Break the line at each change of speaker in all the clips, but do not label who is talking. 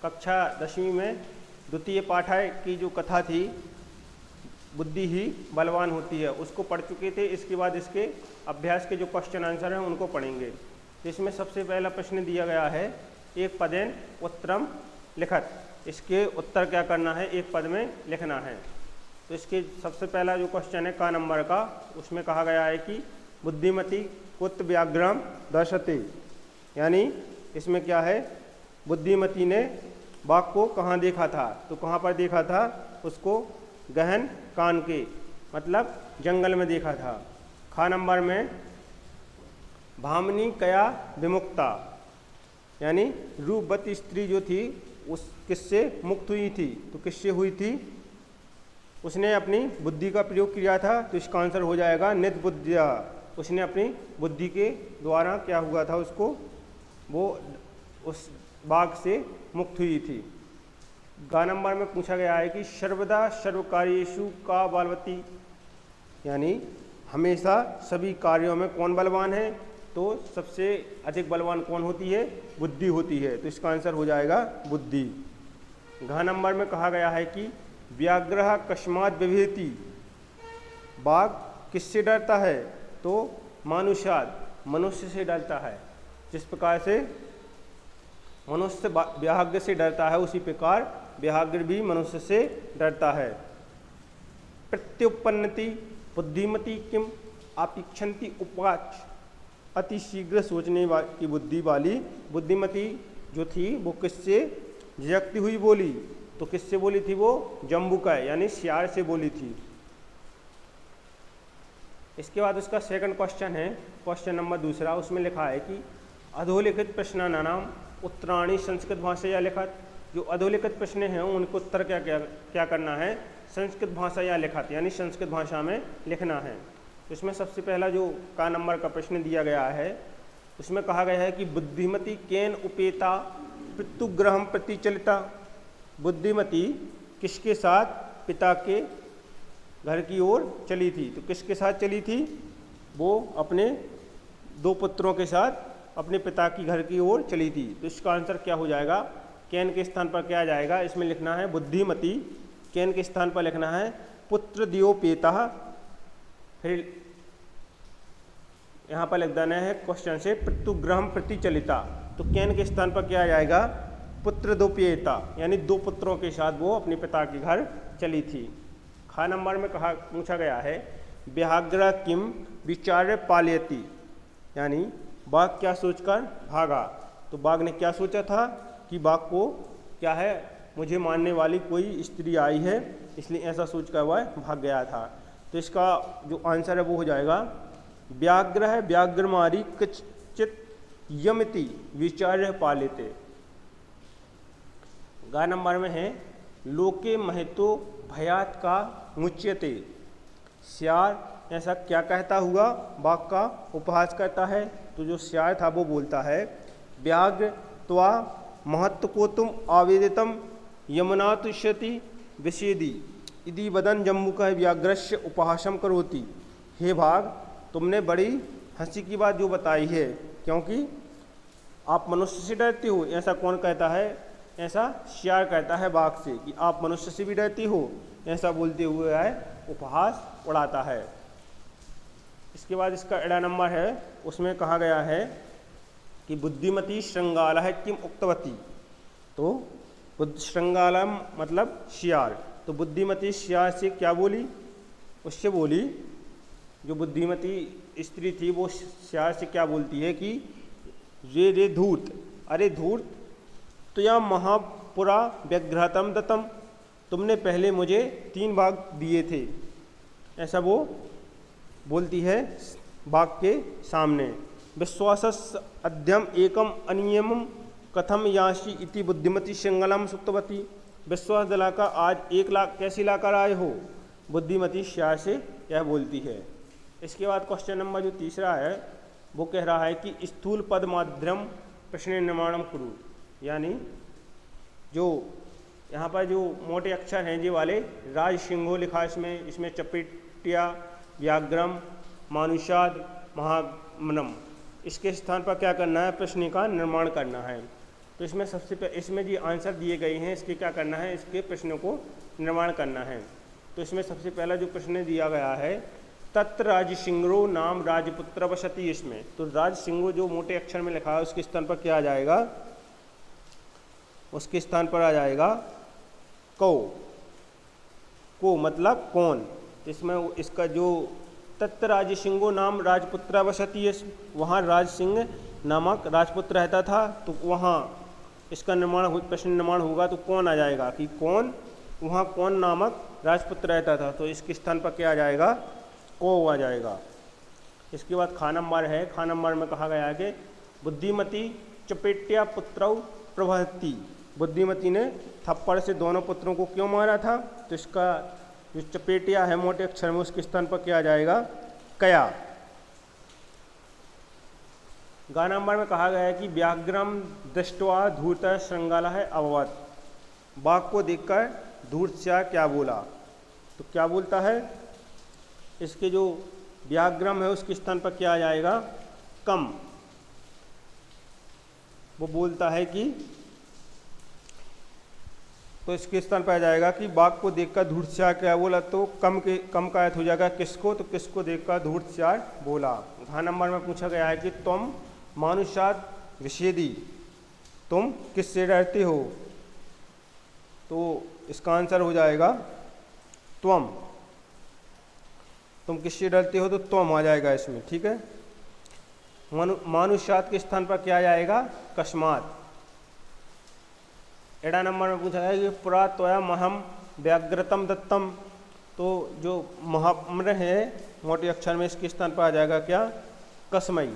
कक्षा 10वीं में द्वितीय पाठाय की जो कथा थी बुद्धि ही बलवान होती है, उसको पढ़ चुके थे। इसके बाद इसके अभ्यास के जो क्वेश्चन आंसर हैं उनको पढ़ेंगे। तो इसमें सबसे पहला प्रश्न दिया गया है एक पदेन उत्तरम लिखत। इसके उत्तर क्या करना है, एक पद में लिखना है। तो इसके सबसे पहला जो क्वेश्चन है का नंबर का, उसमें कहा गया है कि बुद्धिमती कुत व्याघ्रम दर्शते, यानी इसमें क्या है, बुद्धिमती ने बाघ को कहाँ देखा था, तो कहाँ पर देखा था, उसको गहन कान के मतलब जंगल में देखा था। खा नंबर में भामिनी कया विमुक्ता, यानी रूपवती स्त्री जो थी उस किससे मुक्त हुई थी, तो किससे हुई थी, उसने अपनी बुद्धि का प्रयोग किया था। तो इसका आंसर हो जाएगा नित बुद्धिया, उसने अपनी बुद्धि के द्वारा क्या हुआ था, उसको वो उस बाघ से मुक्त हुई थी। गा नंबर में पूछा गया है कि सर्वदा सर्वकार्येषु का बलवती, यानी हमेशा सभी कार्यों में कौन बलवान है, तो सबसे अधिक बलवान कौन होती है, बुद्धि होती है। तो इसका आंसर हो जाएगा बुद्धि। घ नंबर में कहा गया है कि व्याघ्र कस्मात् बिभेति, बाघ किससे डरता है, तो मानुषाद, मनुष्य से डरता है। जिस प्रकार से मनुष्य व्याघ्र से डरता है, उसी प्रकार व्याघ्र भी मनुष्य से डरता है। प्रत्युपन्नति बुद्धिमती किम अपेक्षन्ति उपाच, अति शीघ्र सोचने की बुद्धि वाली बुद्धिमती जो थी वो किससे झिझकती हुई बोली, तो किससे बोली थी, वो जम्बूका यानी सियार से बोली थी। इसके बाद उसका सेकंड क्वेश्चन है, क्वेश्चन नंबर दूसरा, उसमें लिखा है कि अधोलिखित प्रश्नानाम उत्तराणि संस्कृत भाषा या लिखत। जो अधोलिखित प्रश्न हैं उनको उत्तर क्या करना है, संस्कृत भाषा या लिखत, यानी संस्कृत भाषा में लिखना है। तो इसमें सबसे पहला जो का नंबर का प्रश्न दिया गया है, उसमें कहा गया है कि बुद्धिमती केन उपेता पितुग्रहम प्रतिचलिता, बुद्धिमती किसके साथ पिता के घर की ओर चली थी, तो किसके साथ चली थी, वो अपने दो पुत्रों के साथ अपने पिता की घर की ओर चली थी। तो इसका आंसर क्या हो जाएगा, कैन के स्थान पर क्या आ जाएगा, इसमें लिखना है बुद्धिमती, कैन के स्थान पर लिखना है पुत्र दियोपेता, फिर यहाँ पर लिख देना है क्वेश्चन से पितुग्रहम प्रतिचलिता, तो कैन के स्थान पर क्या आ जाएगा, पुत्र दोपेता, यानी दो पुत्रों के साथ वो अपने पिता के घर चली थी। खा नंबर में कहा पूछा गया है व्याघ्र किम विचार्य पालयति, यानी बाघ क्या सोचकर भागा, तो बाघ ने क्या सोचा था कि बाघ को क्या है, मुझे मारने वाली कोई स्त्री आई है, इसलिए ऐसा सोचकर वह भाग गया था। तो इसका जो आंसर है वो हो जाएगा व्याघ्र है व्याघ्रमारी कचित यमिति विचार्य पालिते। गा नंबर में है लोके महतो भयात का मुच्यते, सियार ऐसा क्या कहता हुआ बाघ का उपहास करता है, तो जो सियार था वो बोलता है व्याघ्र त्वा महत्व को तुम आवेदितम यमुना तुष्यति विषेदी यदि वदन जम्मू का व्याघ्रस्य उपहासम करोति, हे बाघ तुमने बड़ी हंसी की बात जो बताई है, क्योंकि आप मनुष्य से डरते हो, ऐसा कौन कहता है, ऐसा सियार कहता है बाघ से कि आप मनुष्य से भी डरते हो, ऐसा बोलते हुए है उपहास उड़ाता है। इसके बाद इसका एड़ा नंबर है, उसमें कहा गया है कि बुद्धिमती श्रृंगाला है किम उक्तवती, तो श्रृंगाला मतलब सियार, तो बुद्धिमती सियार से क्या बोली, उससे बोली, जो बुद्धिमती स्त्री थी वो सियार से क्या बोलती है कि रे धूर्त, अरे धूर्त तो या महापुरा व्यघ्रतम दत्तम, तुमने पहले मुझे 3 बाघ दिए थे, ऐसा वो बोलती है बाघ के सामने। विश्वासस् अध्यम एकम अनियमम कथम याशी इति बुद्धिमती श्रृंगलम सुप्तवती, विश्वास दिलाकर आज 1 लाख कैसे लाकर आए हो, बुद्धिमती सियार से यह बोलती है। इसके बाद क्वेश्चन नंबर जो तीसरा है वो कह रहा है कि स्थूल पद माध्यम प्रश्न निर्माणम कुरु, यानी जो यहाँ पर जो मोटे अक्षर हैं ये वाले राज सिंहो लिखा इसमें चपेटिया व्याघ्रम मानुषाद महामनम, इसके स्थान पर क्या करना है, प्रश्न का निर्माण करना है। तो तो इसमें इसमें जो आंसर दिए गए हैं इसके क्या करना है, इसके प्रश्नों को निर्माण करना है। तो इसमें सबसे पहला जो प्रश्न दिया गया है, तत्र राजसिंहो नाम राजपुत्र वसति, इसमें तो राजसिंहो जो मोटे अक्षर में लिखा है उसके स्थान पर क्या आ जाएगा, उसके स्थान पर आ जाएगा को मतलब कौन। इसमें इसका जो तत्र राजसिंहो नाम राजपुत्र वसति, वहाँ राजसिंह नामक राजपुत्र रहता था, तो वहाँ इसका प्रश्न निर्माण होगा तो कौन आ जाएगा कि कौन, वहाँ कौन नामक राजपुत्र रहता था, तो इसके स्थान पर क्या आ जाएगा, को आ जाएगा। इसके बाद खा नंबर है, खा नंबर में कहा गया है कि बुद्धिमती चपेट्या पुत्रौ प्रवहति, बुद्धिमती ने थप्पड़ से दोनों पुत्रों को क्यों मारा था, तो इसका जो चपेटिया है मोटे अक्षर में उसके स्थान पर क्या आ जाएगा, कया। गा नंबर में कहा गया है कि व्याघ्रम दृष्ट्वा धूर्त श्रृंगालः अभवत्, बाघ को देखकर धूर्तस्या क्या बोला, तो क्या बोलता है, इसके जो व्याघ्रम है उसके स्थान पर क्या आ जाएगा, कम। वो बोलता है कि, तो इसके स्थान पर आ जाएगा कि बाघ को देखकर धूर्तस्या क्या बोला, तो कम का अर्थ हो जाएगा किसको, तो किसको देखकर धूर्तस्या बोला। घ नंबर में पूछा गया है कि तुम मानुषाद विषेदी, तुम किससे डरते हो, तो इसका आंसर हो जाएगा तुम किससे डरते हो, तो तुम आ जाएगा इसमें, ठीक है। मानुषाद के स्थान पर क्या आ जाएगा, कस्मात। एडा नंबर में पूछा गया कि पुरा त्वया महम व्याघ्रतम दत्तम, तो जो महाम्र है मोटे अक्षर में इसके स्थान पर आ जाएगा क्या, कसमई।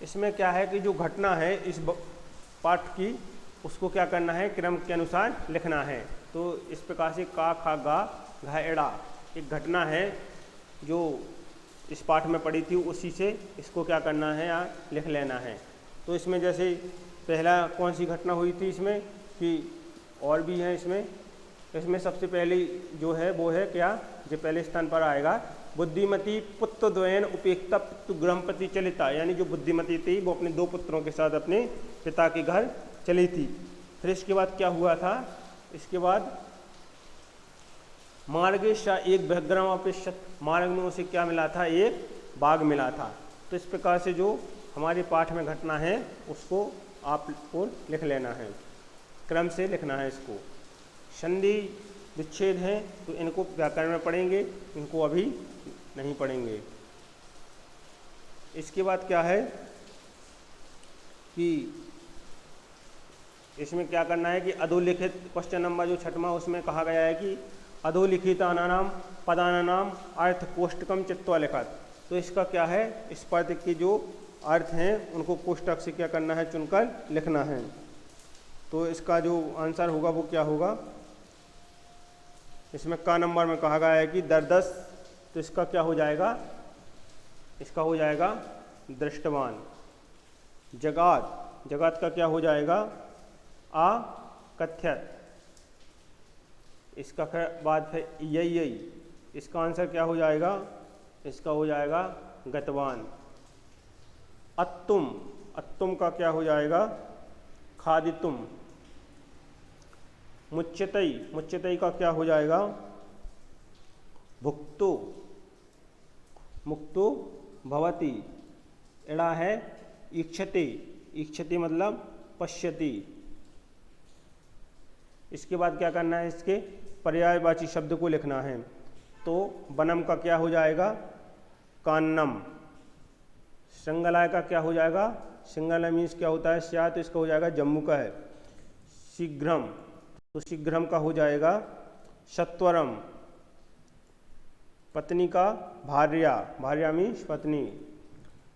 इसमें क्या है कि जो घटना है इस पाठ की उसको क्या करना है, क्रम के अनुसार लिखना है। तो इस प्रकार से का खा गा घा एड़ा एक घटना है जो इस पाठ में पढ़ी थी, उसी से इसको क्या करना है या लिख लेना है। तो इसमें जैसे पहला कौन सी घटना हुई थी इसमें, कि और भी है इसमें सबसे पहली जो है वो है क्या, जो पहले स्थान पर आएगा, बुद्धिमती पुत्र द्वयन उपेक्षा पितु गृहपति चलिता, यानी जो बुद्धिमती थी वो अपने दो पुत्रों के साथ अपने पिता के घर चली थी। फिर इसके बाद क्या हुआ था, इसके बाद मार्गे सा एक व्याघ्रम अपेक्षित, मार्ग में उसे क्या मिला था, एक बाघ मिला था। तो इस प्रकार से जो हमारे पाठ में घटना है उसको आपको लिख लेना है, क्रम से लिखना है इसको। संधि विच्छेद हैं तो इनको व्याकरण में पढ़ेंगे, इनको अभी नहीं पढ़ेंगे। इसके बाद क्या है कि इसमें क्या करना है कि अधोलिखित क्वेश्चन नंबर जो 6वां उसमें कहा गया है कि अधोलिखितानाम पदानानाम अर्थ कोष्टकम चित्वा लिखत। तो इसका क्या है, इस पद के जो अर्थ हैं उनको कोष्टक से क्या करना है, चुनकर लिखना है। तो इसका जो आंसर होगा वो क्या होगा, इसमें का नंबर में कहा गया है कि दरदस, तो इसका क्या हो जाएगा, इसका हो जाएगा दृष्टवान। जगात, जगात का क्या हो जाएगा, कथ्यत। इसका बाद फिर यही, इसका आंसर क्या हो जाएगा, इसका हो जाएगा गतवान। अत्तुम, अत्तुम का क्या हो जाएगा, खादितुम। मुच्यतई, मुच्यतई का क्या हो जाएगा, भुक्तो, मुक्तो भवति। एड़ा है ईक्षति, ईक्षति मतलब पश्यति। इसके बाद क्या करना है, इसके पर्यायवाची शब्द को लिखना है। तो वनम का क्या हो जाएगा, कान्नम। श्रृंगलाय का क्या हो जाएगा, श्रृंगला मीन्स क्या होता है, स्या, तो इसका हो जाएगा जम्मू का है। शीघ्रम, तो शीघ्रम का हो जाएगा सत्वरम। पत्नी का भार्या, भार्या मीन्स पत्नी।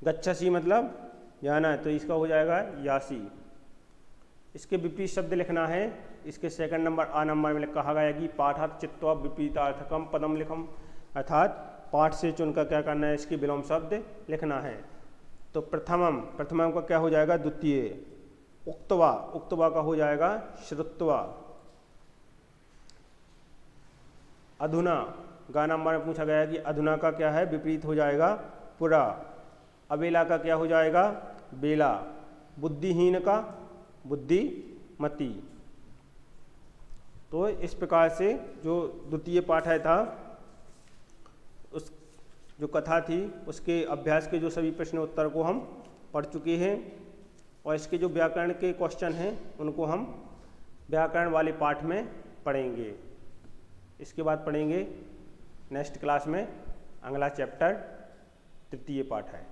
गच्छसी मतलब जाना है, तो इसका हो जाएगा यासी। इसके विपरीत शब्द लिखना है। इसके सेकंड नंबर आ नंबर में कहा गया कि पाठात् चित्वा विपरीतार्थकम पदम लिखम, अर्थात पाठ से चुनकर क्या करना है, इसकी विलोम शब्द लिखना है। तो प्रथमम, प्रथमम का क्या हो जाएगा, द्वितीय। उक्तवा, उक्तवा का हो जाएगा श्रुत्वा। अधुना, गा नंबर में पूछा गया है कि अधुना का क्या है, विपरीत हो जाएगा पुरा। अबेला का क्या हो जाएगा, बेला। बुद्धिहीन का बुद्धिमती। तो इस प्रकार से जो द्वितीय पाठाय था, उस जो कथा थी उसके अभ्यास के जो सभी प्रश्न उत्तर को हम पढ़ चुके हैं, और इसके जो व्याकरण के क्वेश्चन हैं उनको हम व्याकरण वाले पाठ में पढ़ेंगे। इसके बाद पढ़ेंगे नेक्स्ट क्लास में अगला चैप्टर तृतीय पाठ है।